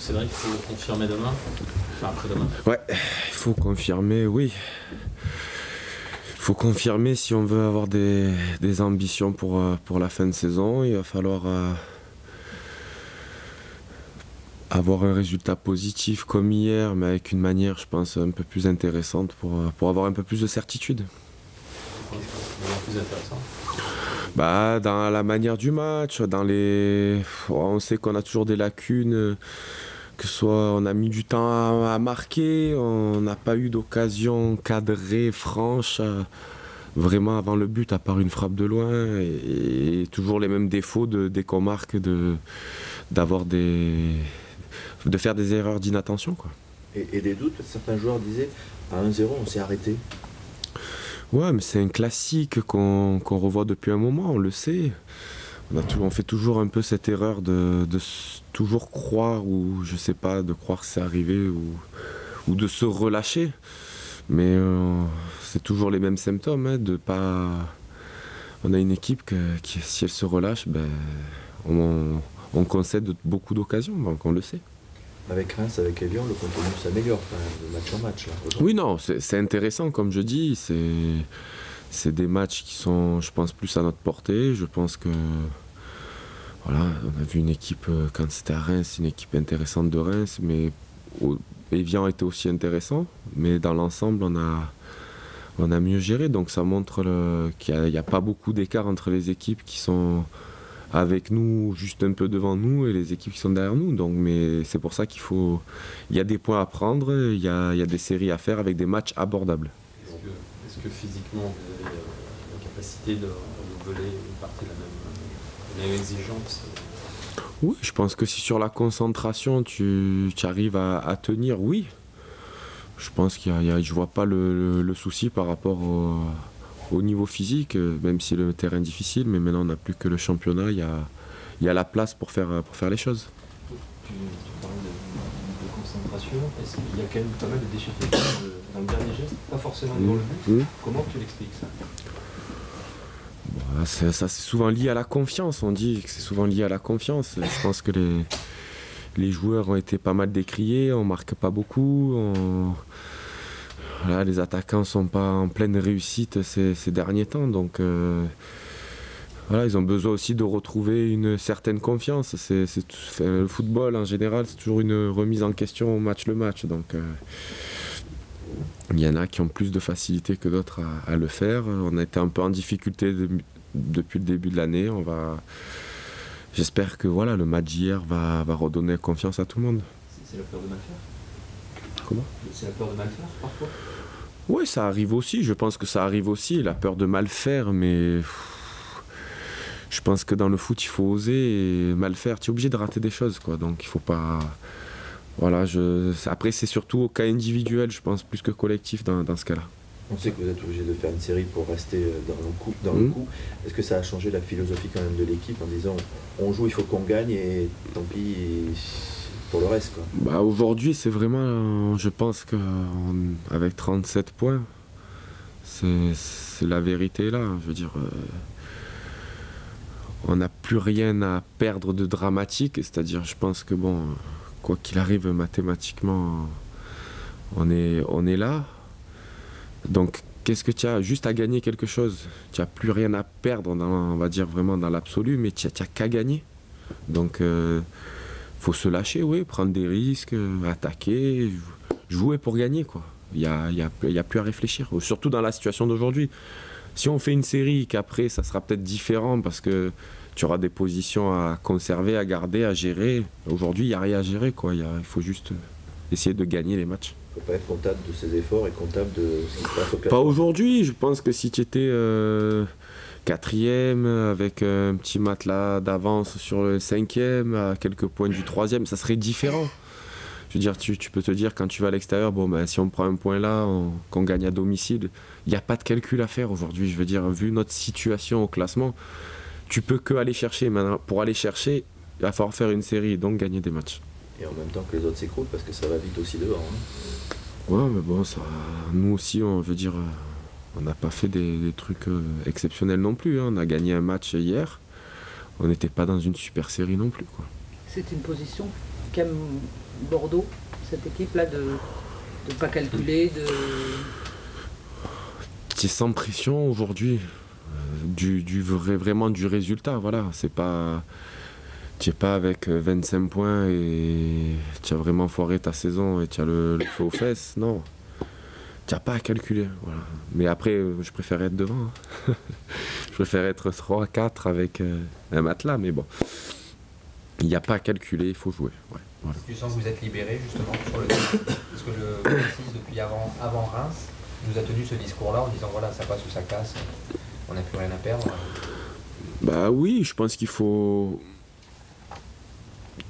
c'est vrai qu'il faut confirmer demain, enfin après-demain. Ouais, il faut confirmer, oui. Il faut confirmer si on veut avoir des ambitions pour la fin de saison. Il va falloir avoir un résultat positif comme hier, mais avec une manière, je pense, un peu plus intéressante pour avoir un peu plus de certitude. Plus intéressant. Bah, dans la manière du match, on sait qu'on a toujours des lacunes, que ce soit on a mis du temps à marquer, on n'a pas eu d'occasion cadrée, franche, vraiment avant le but, à part une frappe de loin, et toujours les mêmes défauts dès qu'on marque, de faire des erreurs d'inattention, quoi. Et des doutes, certains joueurs disaient à 1-0 on s'est arrêté. Ouais, mais c'est un classique qu'on revoit depuis un moment, on le sait. On fait toujours un peu cette erreur de toujours croire, ou je sais pas, de croire que c'est arrivé, ou de se relâcher. Mais c'est toujours les mêmes symptômes, hein, de pas... On a une équipe qui, si elle se relâche, ben, on concède beaucoup d'occasions, donc on le sait. Avec Reims, avec Evian, le contenu s'améliore quand même, de match en match. Là, oui, non, c'est intéressant, comme je dis. C'est des matchs qui sont, je pense, plus à notre portée. Je pense que, voilà, on a vu une équipe, quand c'était à Reims, une équipe intéressante de Reims, mais Evian était aussi intéressant. Mais dans l'ensemble, on a mieux géré. Donc ça montre qu'il n'y a pas beaucoup d'écart entre les équipes qui sont avec nous, juste un peu devant nous, et les équipes qui sont derrière nous. Donc, mais c'est pour ça il y a des points à prendre, il y a des séries à faire avec des matchs abordables. Est-ce que physiquement vous avez la capacité de renouveler une partie de la même exigence? Oui, je pense que si sur la concentration tu arrives à tenir, oui. Je pense je vois pas le souci par rapport au niveau physique, même si le terrain est difficile, mais maintenant on n'a plus que le championnat, il y a la place pour faire les choses. Tu parlais de concentration, est-ce qu'il y a quand même pas mal de déchetterie dans le dernier geste, pas forcément devant le but? Comment tu l'expliques ça? Ça c'est souvent lié à la confiance, on dit que c'est souvent lié à la confiance. Je pense que les joueurs ont été pas mal décriés, on marque pas beaucoup, voilà, les attaquants ne sont pas en pleine réussite ces derniers temps, donc voilà, ils ont besoin aussi de retrouver une certaine confiance. Le football en général, c'est toujours une remise en question match le match, donc il y en a qui ont plus de facilité que d'autres à le faire. On a été un peu en difficulté depuis le début de l'année. J'espère que voilà, le match d'hier va redonner confiance à tout le monde. C'est la peur de mal faire? Comment? C'est la peur de mal faire parfois? Oui, ça arrive aussi, je pense que ça arrive aussi, la peur de mal faire, mais je pense que dans le foot, il faut oser, et mal faire, tu es obligé de rater des choses, quoi, donc il faut pas... Voilà, après c'est surtout au cas individuel, je pense, plus que collectif dans ce cas-là. On sait que vous êtes obligé de faire une série pour rester dans le coup. Est-ce que ça a changé la philosophie quand même de l'équipe en disant on joue, il faut qu'on gagne et tant pis pour le reste, quoi? Bah, aujourd'hui, c'est vraiment, je pense qu'avec 37 points, c'est la vérité là. Je veux dire, on n'a plus rien à perdre de dramatique. C'est-à-dire, je pense que bon, quoi qu'il arrive mathématiquement, on est là. Donc, qu'est-ce que tu as juste à gagner quelque chose? Tu n'as plus rien à perdre, on va dire vraiment dans l'absolu, mais tu n'as qu'à gagner. Donc, faut se lâcher, oui, prendre des risques, attaquer, jouer pour gagner, quoi. Il y a plus à réfléchir, surtout dans la situation d'aujourd'hui. Si on fait une série qu'après ça sera peut-être différent parce que tu auras des positions à conserver, à garder, à gérer. Aujourd'hui, il n'y a rien à gérer, quoi. Il faut juste essayer de gagner les matchs. Il ne faut pas être comptable de ses efforts et comptable de ce qui se passe au classement. Pas aujourd'hui, je pense que si tu étais quatrième avec un petit matelas d'avance sur le cinquième, à quelques points du troisième, ça serait différent. Je veux dire, tu peux te dire quand tu vas à l'extérieur, bon ben si on prend un point là, qu'on gagne à domicile, il n'y a pas de calcul à faire aujourd'hui. Je veux dire, vu notre situation au classement, tu peux que aller chercher. Maintenant, pour aller chercher, il va falloir faire une série et donc gagner des matchs. Et en même temps que les autres s'écroulent parce que ça va vite aussi dehors. Hein. Ouais, mais bon, ça, nous aussi, on veut dire, on n'a pas fait des trucs exceptionnels non plus. Hein. On a gagné un match hier, on n'était pas dans une super série non plus, quoi. C'est une position qu'aime Bordeaux, cette équipe-là, de ne pas calculer, de... Tu es sans pression aujourd'hui, vraiment du résultat, voilà. C'est pas... Tu n'es pas avec 25 points et tu as vraiment foiré ta saison et tu as le feu aux fesses, non. Tu n'as pas à calculer, voilà. Mais après, je préfère être devant. Je préfère être 3-4 avec un matelas, mais bon. Il n'y a pas à calculer, il faut jouer. Ouais, voilà. Tu sens que vous êtes libéré justement sur le terrain? Parce que le 6 depuis avant Reims nous a tenu ce discours-là en disant voilà, ça passe ou ça casse, on n'a plus rien à perdre. Bah oui, je pense qu'il faut...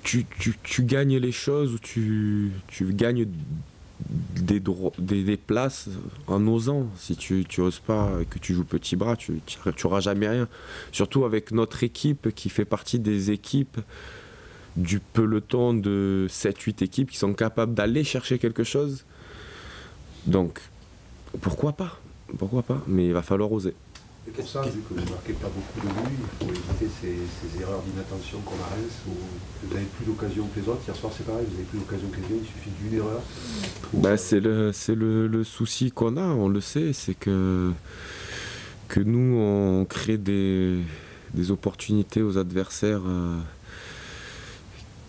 Tu gagnes les choses ou tu gagnes des places en osant. Si tu oses pas et que tu joues petit bras, tu n'auras jamais rien. Surtout avec notre équipe qui fait partie des équipes du peloton de 7-8 équipes qui sont capables d'aller chercher quelque chose. Donc, pourquoi pas? Mais il va falloir oser. Et pour ça, vu que vous ne marquez pas beaucoup de buts, il faut éviter ces erreurs d'inattention comme à Reims, où vous n'avez plus d'occasion que les autres. Hier soir, c'est pareil, vous n'avez plus d'occasion que les autres, il suffit d'une erreur. Bah, c'est le souci qu'on a, on le sait, c'est que nous, on crée des opportunités aux adversaires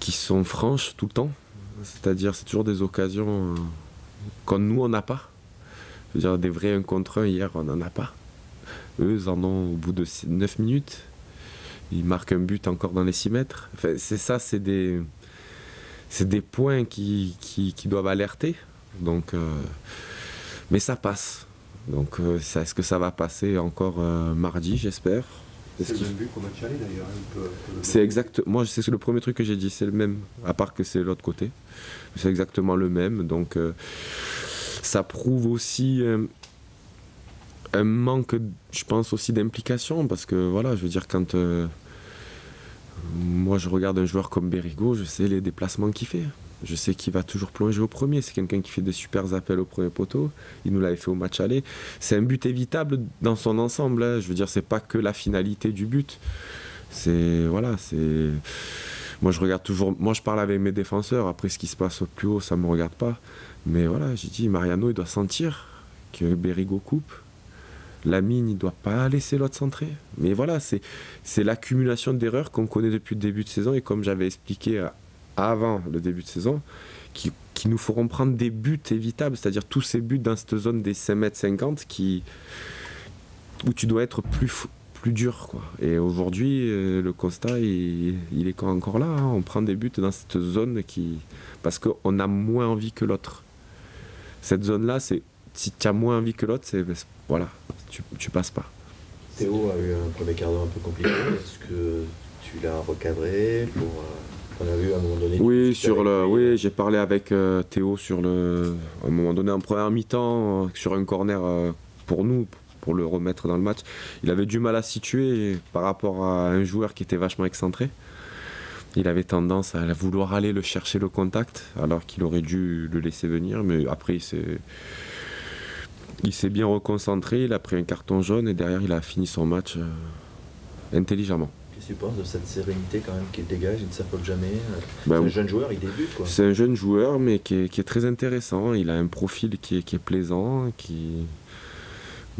qui sont franches tout le temps. C'est-à-dire, c'est toujours des occasions qu'on nous, on n'a pas. Je veux dire, des vrais 1 contre 1, hier, on n'en a pas. Eux, ils en ont au bout de 9 minutes. Ils marquent un but encore dans les 6 mètres. Enfin, c'est ça, c'est des points qui doivent alerter. Donc, mais ça passe. Donc, est-ce que ça va passer encore mardi, j'espère? C'est le même but qu'au match aller d'ailleurs. C'est exact. Moi, c'est le premier truc que j'ai dit, c'est le même. À part que c'est l'autre côté. C'est exactement le même. Donc, ça prouve aussi... un manque, je pense aussi d'implication, parce que voilà, je veux dire, quand moi je regarde un joueur comme Bérigo, je sais les déplacements qu'il fait. Je sais qu'il va toujours plonger au premier. C'est quelqu'un qui fait des super appels au premier poteau. Il nous l'avait fait au match aller. C'est un but évitable dans son ensemble. Hein. Je veux dire, c'est pas que la finalité du but. C'est voilà, c'est. Moi je regarde toujours. Moi je parle avec mes défenseurs. Après ce qui se passe au plus haut, ça me regarde pas. Mais voilà, j'ai dit Mariano, il doit sentir que Bérigo coupe. Lamine, il ne doit pas laisser l'autre centrer. Mais voilà, c'est l'accumulation d'erreurs qu'on connaît depuis le début de saison et comme j'avais expliqué avant le début de saison, qui nous feront prendre des buts évitables, c'est-à-dire tous ces buts dans cette zone des 5,50 m où tu dois être plus dur, quoi. Et aujourd'hui, le constat, il est encore là. Hein. On prend des buts dans cette zone parce qu'on a moins envie que l'autre. Cette zone-là, si tu as moins envie que l'autre, voilà, tu passes pas. Théo a eu un premier quart d'heure un peu compliqué. Est-ce que tu l'as recadré pour on a vu à un moment donné? Oui, j'ai parlé avec Théo à un moment donné en première mi-temps sur un corner pour nous, pour le remettre dans le match. Il avait du mal à se situer par rapport à un joueur qui était vachement excentré. Il avait tendance à vouloir aller le chercher le contact alors qu'il aurait dû le laisser venir, mais après il s'est bien reconcentré, il a pris un carton jaune et derrière il a fini son match intelligemment. Qu'est-ce que tu penses de cette sérénité quand même qu'il dégage, il ne s'affole jamais? C'est un jeune joueur, il débute quoi. C'est un jeune joueur mais qui est très intéressant, il a un profil qui est plaisant,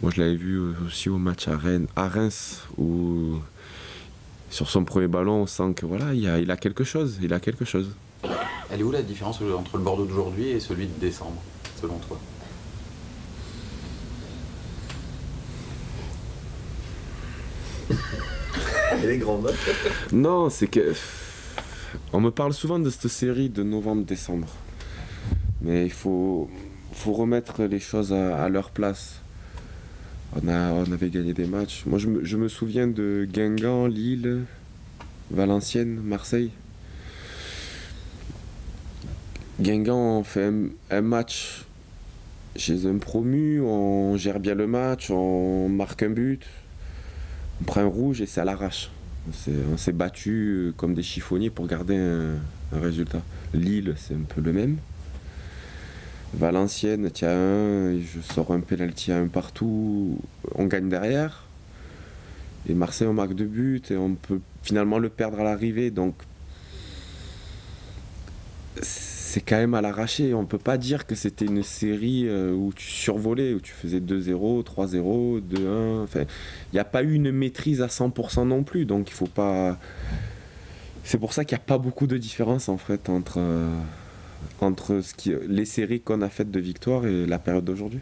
moi je l'avais vu aussi au match à Reims où sur son premier ballon on sent que voilà, il a quelque chose, Elle est où la différence entre le Bordeaux d'aujourd'hui et celui de décembre, selon toi? Elle est grande. Non, c'est que on me parle souvent de cette série de novembre-décembre, mais il faut remettre les choses à leur place. On avait gagné des matchs. Moi, je me souviens de Guingamp, Lille, Valenciennes, Marseille. Guingamp, on fait un match chez un promu, on gère bien le match, on marque un but, on prend un rouge et c'est à l'arrache. On s'est battu comme des chiffonniers pour garder un résultat. Lille, c'est un peu le même. Valenciennes, tiens un, je sors un pénalty à un partout, on gagne derrière. Et Marseille, on marque 2 buts et on peut finalement le perdre à l'arrivée. Donc, c'est quand même à l'arraché. On ne peut pas dire que c'était une série où tu survolais, où tu faisais 2-0, 3-0, 2-1. Enfin, il n'y a pas eu une maîtrise à 100% non plus. Donc il faut pas. C'est pour ça qu'il n'y a pas beaucoup de différence en fait entre les séries qu'on a faites de victoire et la période d'aujourd'hui.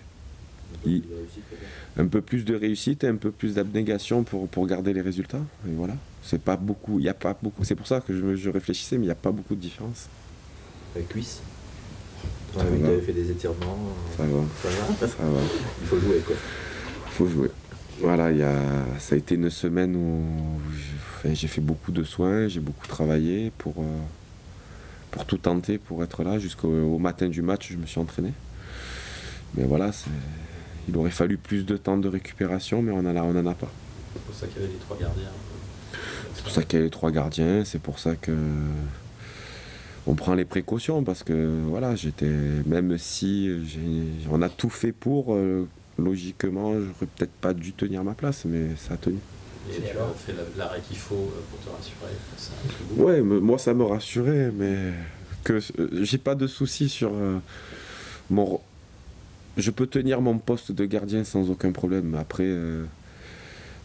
Un peu plus de réussite et un peu plus d'abnégation pour garder les résultats. Et voilà. C'est pas beaucoup. Il y a pas beaucoup. C'est pour ça que je réfléchissais, mais il n'y a pas beaucoup de différence. La cuisse. Ouais, oui, tu avais fait des étirements. Ça va. Ça va. Il faut jouer quoi. Il faut jouer. Voilà, ça a été une semaine où j'ai fait beaucoup de soins, j'ai beaucoup travaillé pour tout tenter, pour être là. Jusqu'au matin du match, je me suis entraîné. Mais voilà, il aurait fallu plus de temps de récupération, mais on en a pas. C'est pour ça qu'il y avait les 3 gardiens. C'est pour ça qu'il y a les 3 gardiens, c'est pour ça que on prend les précautions, parce que voilà, même si on a tout fait pour, logiquement, j'aurais peut-être pas dû tenir ma place, mais ça a tenu. Et tu as fait l'arrêt qu'il faut pour te rassurer face à... Ouais, moi ça me rassurait, mais que j'ai pas de soucis sur je peux tenir mon poste de gardien sans aucun problème. Après,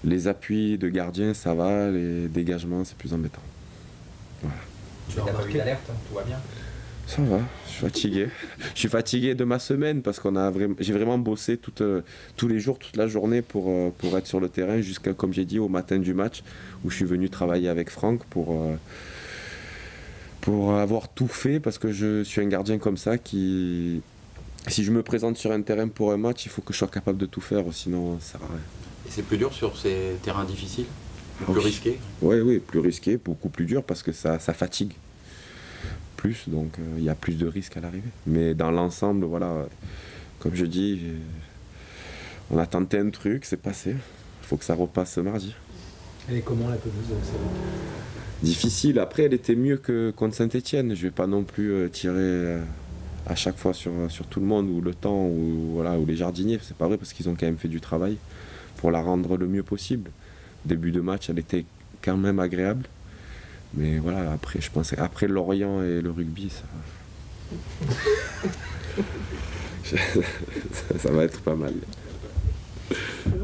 les appuis de gardien, ça va, les dégagements, c'est plus embêtant. Voilà. Tu n'as pas eu d'alerte, tout va bien? Ça va, je suis fatigué. Je suis fatigué de ma semaine parce j'ai vraiment bossé tous les jours, toute la journée pour être sur le terrain jusqu'à, comme j'ai dit, au matin du match où je suis venu travailler avec Franck pour avoir tout fait, parce que je suis un gardien comme ça qui... Si je me présente sur un terrain pour un match, il faut que je sois capable de tout faire, sinon ça sert à rien. Et c'est plus dur sur ces terrains difficiles? Plus risqués? Oui, plus risqué, beaucoup plus dur parce que ça fatigue plus, donc il y a plus de risques à l'arrivée. Mais dans l'ensemble, voilà, comme je dis, on a tenté un truc, c'est passé. Il faut que ça repasse mardi. Elle est comment la pelouse? Difficile, après elle était mieux que contre Saint-Etienne. Je vais pas non plus tirer à chaque fois sur tout le monde, ou le temps, ou les jardiniers, c'est pas vrai, parce qu'ils ont quand même fait du travail pour la rendre le mieux possible. Début de match, elle était quand même agréable. Mais voilà, après, je pense, après Lorient et le rugby, ça va être pas mal.